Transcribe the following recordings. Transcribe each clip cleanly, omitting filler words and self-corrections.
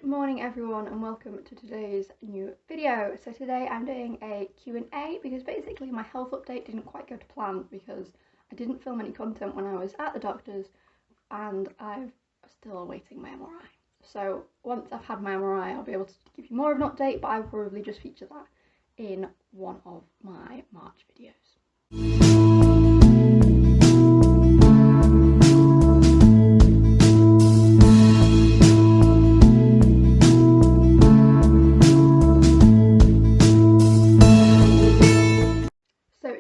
Good morning everyone and welcome to today's new video. So today I'm doing a Q&A because basically my health update didn't quite go to plan because I didn't film any content when I was at the doctor's and I'm still awaiting my MRI. So once I've had my MRI I'll be able to give you more of an update, but I'll probably just feature that in one of my March videos.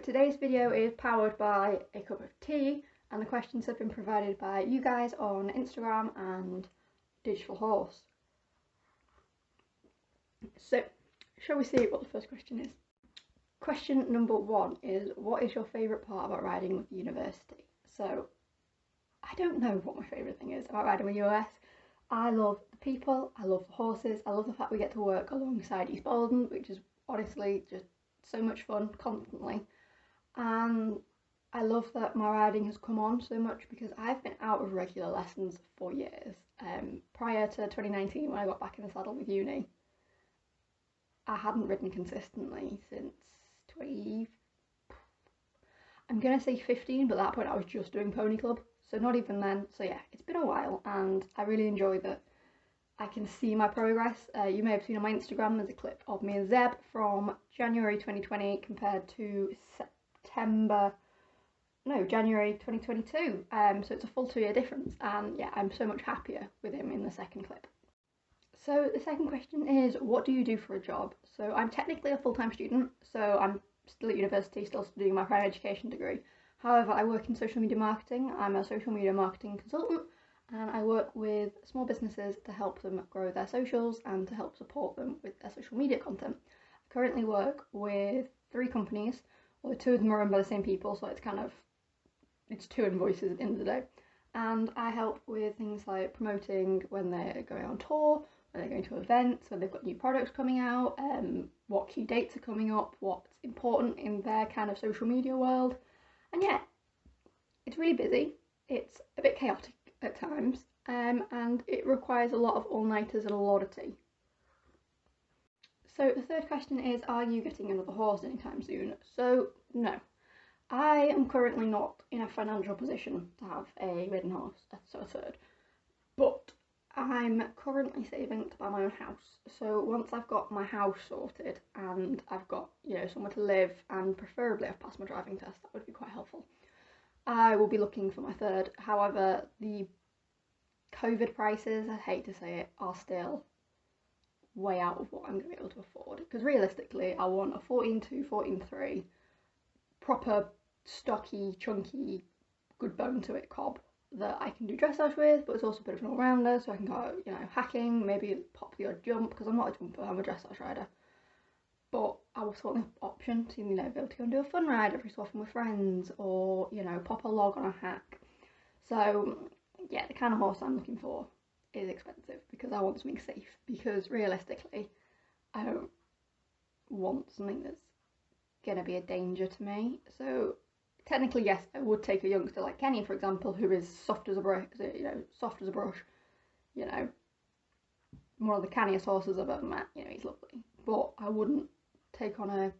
Today's video is powered by a cup of tea, and the questions have been provided by you guys on Instagram and Digital Horse. So, shall we see what the first question is? Question number one is, what is your favourite part about riding with the university? So, I don't know what my favourite thing is about riding with US. I love the people, I love the horses, I love the fact we get to work alongside East Bolden, which is honestly just so much fun constantly. And I love that my riding has come on so much because I've been out of regular lessons for years. Prior to 2019, when I got back in the saddle with uni, I hadn't ridden consistently since I'm going to say 15, but at that point I was just doing pony club, so not even then. So yeah, it's been a while and I really enjoy that I can see my progress. You may have seen on my Instagram there's a clip of me and Zeb from January 2020 compared to January 2022, so it's a full 2-year difference, and yeah, I'm so much happier with him in the second clip. So the second question is, what do you do for a job? So I'm technically a full-time student, so I'm still at university, still studying my primary education degree. However, I work in social media marketing. I'm a social media marketing consultant, and I work with small businesses to help them grow their socials and to help support them with their social media content. I currently work with 3 companies. Well, 2 of them are run by the same people, so it's 2 invoices at the end of the day. And I help with things like promoting when they're going on tour, when they're going to events, when they've got new products coming out, what key dates are coming up, what's important in their kind of social media world. And yeah, it's really busy, it's a bit chaotic at times, and it requires a lot of all-nighters and a lot of tea. So the third question is, are you getting another horse anytime soon? So no, I am currently not in a financial position to have a maiden horse, so a third, but I'm currently saving to buy my own house. So once I've got my house sorted and I've got, somewhere to live, and preferably I've passed my driving test, that would be quite helpful, I will be looking for my third. However, the COVID prices, I hate to say it, are still way out of what I'm going to be able to afford, because realistically I want a 14.2, 14.3 proper stocky, chunky, good bone to it cob that I can do dressage with, but it's also a bit of an all-rounder, so I can go, hacking, maybe pop the odd jump, because I'm not a jumper, I'm a dressage rider. But I also want the option to, be able to go and do a fun ride every so often with friends, or, pop a log on a hack. So yeah, the kind of horse I'm looking for is expensive because I want something safe, because realistically I don't want something that's going to be a danger to me. So technically yes, I would take a youngster like Kenny, for example, who is soft as a brush, one of the canniest horses I've ever met, he's lovely, but I wouldn't take on a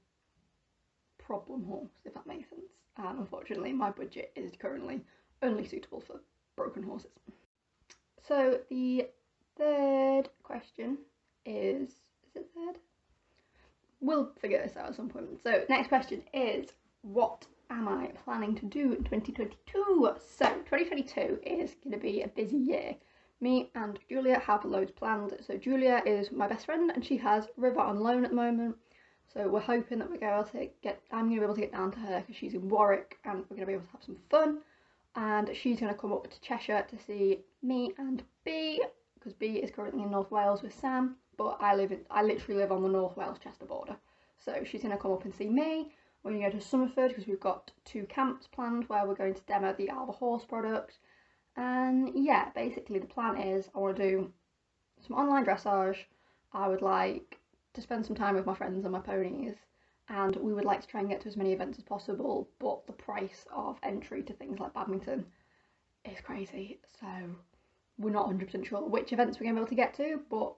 problem horse, if that makes sense, and unfortunately my budget is currently only suitable for broken horses. So the third question is it third? We'll figure this out at some point. So next question is, what am I planning to do in 2022? So 2022 is going to be a busy year. Me and Julia have loads planned. So Julia is my best friend and she has River on loan at the moment. So we're hoping that I'm going to be able to get down to her because she's in Warwick, and we're going to be able to have some fun. And she's going to come up to Cheshire to see me and B, because B is currently in North Wales with Sam, but I literally live on the North Wales Chester border. So she's going to come up and see me. We're going to go to Somerford because we've got 2 camps planned where we're going to demo the Alba Horse product. And yeah, basically the plan is I want to do some online dressage. I would like to spend some time with my friends and my ponies, and we would like to try and get to as many events as possible, but the price of entry to things like badminton is crazy, so we're not 100% sure which events we're going to be able to get to, but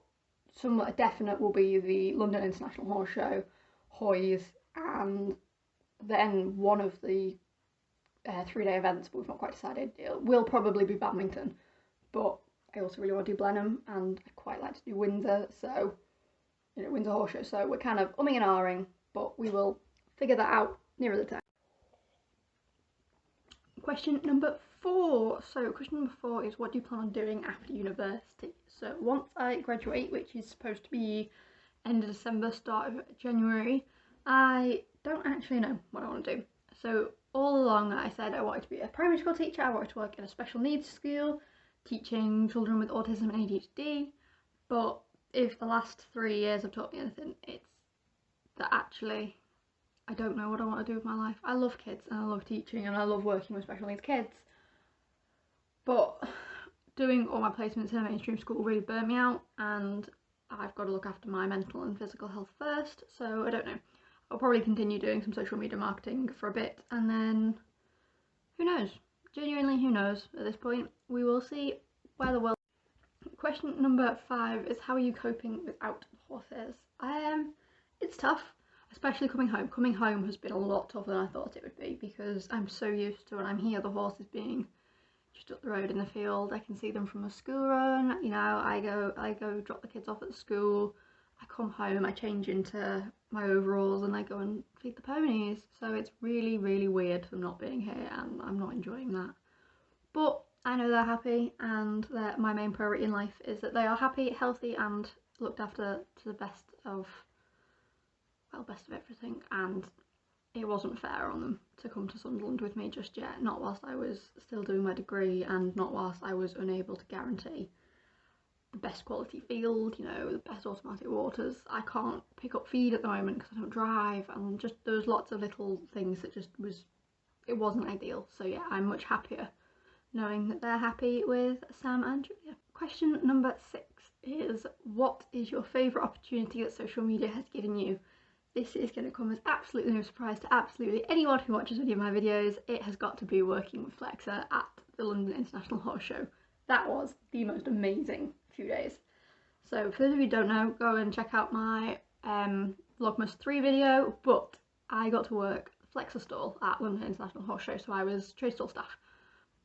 somewhat definite will be the London International Horse Show, Hoys, and then one of the 3-day events, but we've not quite decided. It will probably be badminton, but I also really want to do Blenheim, and I quite like to do Windsor, so, you know, Windsor Horse Show, so we're kind of umming and ahhing, but we will figure that out nearer the time. Question number 4. So question number 4 is, what do you plan on doing after university? So once I graduate, which is supposed to be end of December, start of January, I don't actually know what I want to do. So all along I said I wanted to be a primary school teacher, I wanted to work in a special needs school, teaching children with autism and ADHD, but if the last 3 years have taught me anything, it's that actually I don't know what I want to do with my life. I love kids and I love teaching and I love working with special needs kids, but doing all my placements in a mainstream school really burnt me out, and I've got to look after my mental and physical health first, so I don't know. I'll probably continue doing some social media marketing for a bit, and then who knows? Genuinely, who knows at this point? We will see where the world... Question number 5 is, how are you coping without horses? It's tough, especially coming home. Coming home has been a lot tougher than I thought it would be, because I'm so used to when I'm here the horses being just up the road in the field. I can see them from a school run, you know, I go drop the kids off at the school, I come home, I change into my overalls and I go and feed the ponies. So it's really, really weird them not being here, and I'm not enjoying that. But I know they're happy, and that my main priority in life is that they are happy, healthy and looked after to the best of everything, and it wasn't fair on them to come to Sunderland with me just yet, not whilst I was still doing my degree and not whilst I was unable to guarantee the best quality field, you know, the best automatic waters. I can't pick up feed at the moment because I don't drive, and just there's lots of little things that just it wasn't ideal. So yeah, I'm much happier knowing that they're happy with Sam and Julia. Question number 6 is, what is your favourite opportunity that social media has given you? This is going to come as absolutely no surprise to absolutely anyone who watches any of my videos. It has got to be working with Flexa at the London International Horse Show. That was the most amazing few days. So for those of you who don't know, go and check out my Vlogmas 3 video, but I got to work the Flexa stall at London International Horse Show, so I was trade stall staff.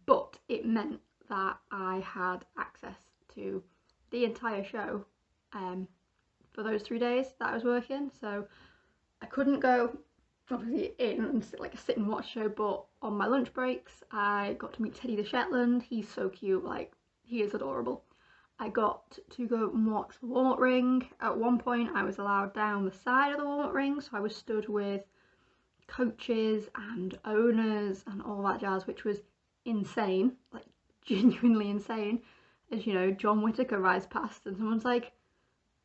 But it meant that I had access to the entire show for those 3 days that I was working. So I couldn't go obviously in and sit and watch show, but on my lunch breaks I got to meet Teddy the Shetland. He's so cute, like, he is adorable. I got to go and watch the warm-up ring. At one point I was allowed down the side of the warm-up ring, so I was stood with coaches and owners and all that jazz, which was insane, like genuinely insane. As you know, John Whittaker rides past and someone's like,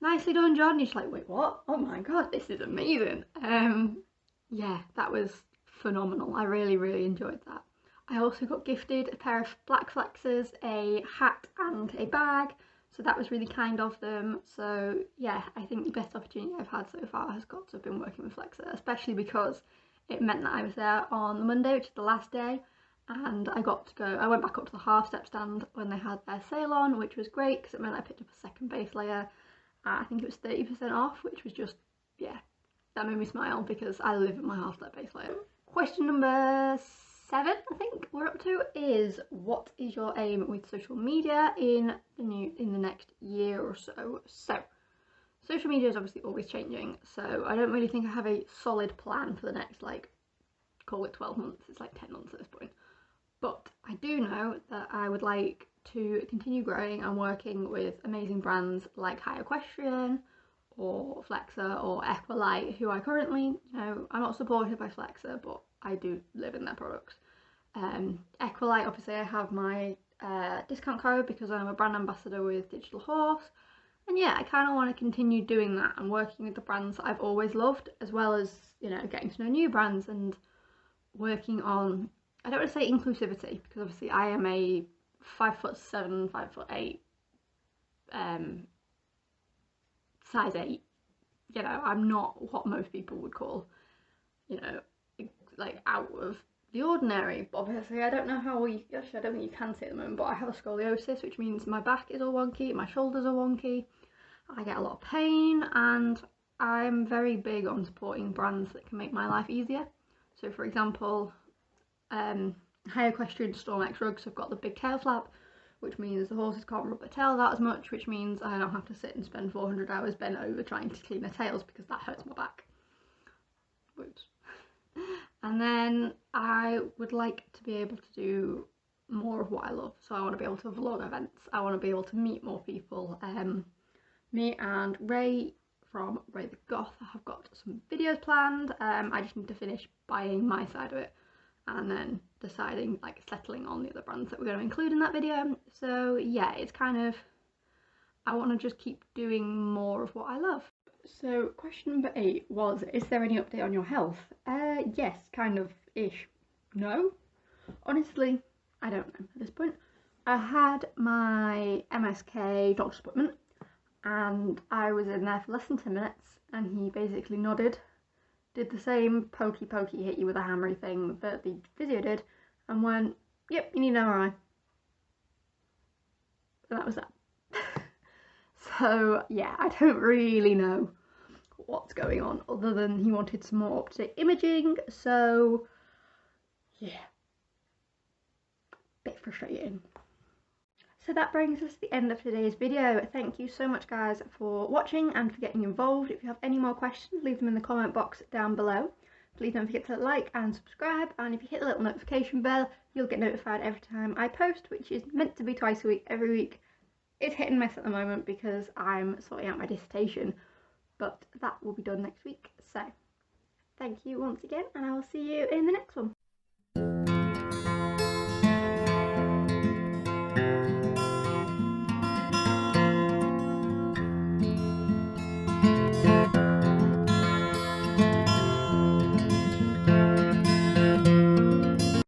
"Nicely done, John." And you're just like, wait, what? Oh my god, this is amazing. Yeah, that was phenomenal. I really, really enjoyed that. I also got gifted a pair of black flexes, a hat and a bag, so that was really kind of them. So yeah, I think the best opportunity I've had so far has got to have been working with Flexa, especially because it meant that I was there on the Monday, which is the last day, and I went back up to the half step stand when they had their sale on, which was great because it meant I picked up a second base layer. I think it was 30% off, which was just, yeah, that made me smile because I live in my half step base layer. Question number 7, I think we're up to, is, what is your aim with social media in the next year or so? So social media is obviously always changing, so I don't really think I have a solid plan for the next, like, call it 12 months. It's like 10 months at this point. But I do know that I would like to continue growing and working with amazing brands like Equestrian or Flexa or Equalite, who I currently, you know, I'm not supported by Flexa, but I do live in their products. Equalite, obviously I have my discount code because I'm a brand ambassador with Digital Horse, and yeah, I kind of want to continue doing that and working with the brands that I've always loved, as well as, you know, getting to know new brands and working on, I don't want to say inclusivity, because obviously I am a 5'7", 5'8", size 8, you know, I'm not what most people would call, you know, like out of the ordinary. But obviously I don't know how actually I don't think you can see at the moment, but I have a scoliosis, which means my back is all wonky, my shoulders are wonky, I get a lot of pain, and I'm very big on supporting brands that can make my life easier. So for example, Equestrian Storm-X rugs have got the big tail flap, which means the horses can't rub their tails out as much, which means I don't have to sit and spend 400 hours bent over trying to clean their tails because that hurts my back. Whoops. And then I would like to be able to do more of what I love. So I want to be able to vlog events. I want to be able to meet more people. Me and Ray from Ray the Goth have got some videos planned. I just need to finish buying my side of it and then deciding, like, settling on the other brands that we're going to include in that video. So yeah, it's kind of, I want to just keep doing more of what I love. So question number 8 was, is there any update on your health? Yes, kind of ish. No, honestly, I don't know at this point. I had my MSK doctor's appointment and I was in there for less than 10 minutes and he basically nodded, did the same pokey hit you with a hammery thing that the physio did, and went, yep, you need an MRI. And that was that. So yeah, I don't really know what's going on other than he wanted some more up-to-date imaging, so yeah, bit frustrating. So that brings us to the end of today's video. Thank you so much guys for watching and for getting involved. If you have any more questions, leave them in the comment box down below. Please don't forget to like and subscribe, and if you hit the little notification bell, you'll get notified every time I post, which is meant to be twice a week, every week. It's hit and miss at the moment because I'm sorting out my dissertation, but that will be done next week. So thank you once again, and I will see you in the next one.